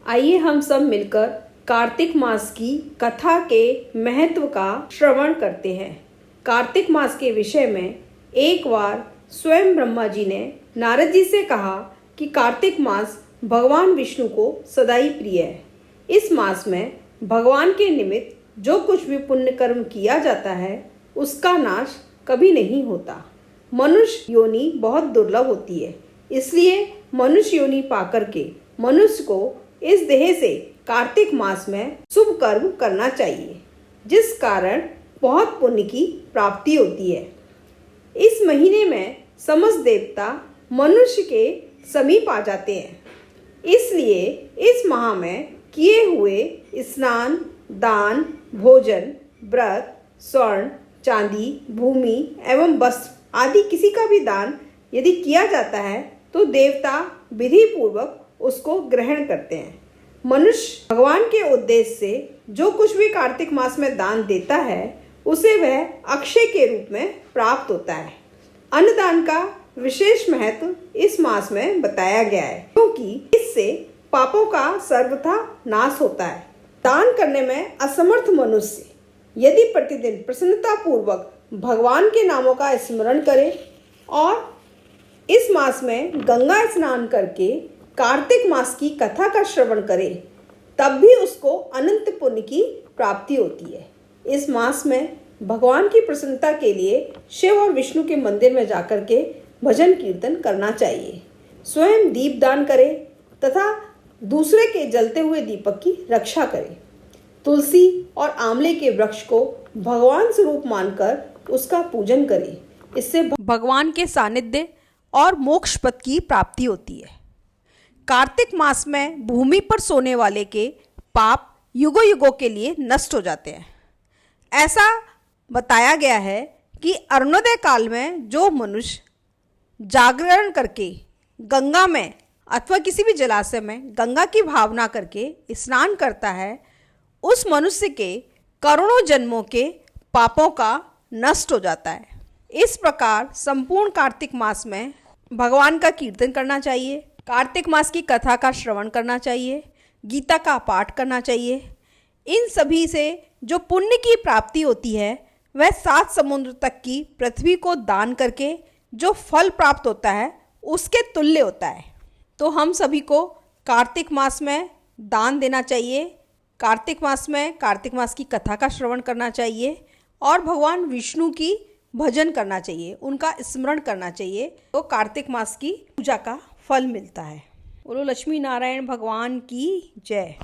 आइए हम सब मिलकर कार्तिक मास की कथा के महत्व का श्रवण करते हैं। कार्तिक मास के विषय में एक बार स्वयं ब्रह्मा जी ने नारद जी से कहा कि कार्तिक मास भगवान विष्णु को सदा ही प्रिय है। इस मास में भगवान के निमित्त जो कुछ भी पुण्य कर्म किया जाता है उसका नाश कभी नहीं होता। मनुष्य योनि बहुत दुर्लभ होती है, इसलिए मनुष्य योनि पाकर के मनुष्य को इस देह से कार्तिक मास में शुभ कर्म करना चाहिए, जिस कारण बहुत पुण्य की प्राप्ति होती है। इस महीने में समस्त देवता मनुष्य के समीप आ जाते हैं, इसलिए इस माह में किए हुए स्नान, दान, भोजन, व्रत, स्वर्ण, चांदी, भूमि एवं वस्त्र आदि किसी का भी दान यदि किया जाता है तो देवता विधि पूर्वक उसको ग्रहण करते हैं। मनुष्य भगवान के उद्देश्य से जो कुछ भी कार्तिक मास में दान देता है उसे वह अक्षय के रूप में प्राप्त होता है। अन्नदान का विशेष महत्व इस मास में बताया गया है, क्योंकि इससे पापों का सर्वथा नाश होता है। दान करने में असमर्थ मनुष्य यदि प्रतिदिन प्रसन्नता पूर्वक भगवान के नामों का स्मरण करे और इस मास में गंगा स्नान करके कार्तिक मास की कथा का श्रवण करे, तब भी उसको अनंत पुण्य की प्राप्ति होती है। इस मास में भगवान की प्रसन्नता के लिए शिव और विष्णु के मंदिर में जाकर के भजन कीर्तन करना चाहिए। स्वयं दीप दान करे तथा दूसरे के जलते हुए दीपक की रक्षा करे। तुलसी और आंवले के वृक्ष को भगवान स्वरूप मानकर उसका पूजन करे। इससे भगवान के सानिध्य और मोक्ष पद की प्राप्ति होती है। कार्तिक मास में भूमि पर सोने वाले के पाप युगों युगों के लिए नष्ट हो जाते हैं। ऐसा बताया गया है कि अरुणोदय काल में जो मनुष्य जागरण करके गंगा में अथवा किसी भी जलाशय में गंगा की भावना करके स्नान करता है, उस मनुष्य के करोड़ों जन्मों के पापों का नष्ट हो जाता है। इस प्रकार संपूर्ण कार्तिक मास में भगवान का कीर्तन करना चाहिए, कार्तिक मास की कथा का श्रवण करना चाहिए, गीता का पाठ करना चाहिए। इन सभी से जो पुण्य की प्राप्ति होती है वह 7 समुद्र तक की पृथ्वी को दान करके जो फल प्राप्त होता है उसके तुल्य होता है। तो हम सभी को कार्तिक मास में दान देना चाहिए, कार्तिक मास में कार्तिक मास की कथा का श्रवण करना चाहिए और भगवान विष्णु की भजन करना चाहिए, उनका स्मरण करना चाहिए, तो कार्तिक मास की पूजा का फल मिलता है। बोलो लक्ष्मी नारायण भगवान की जय।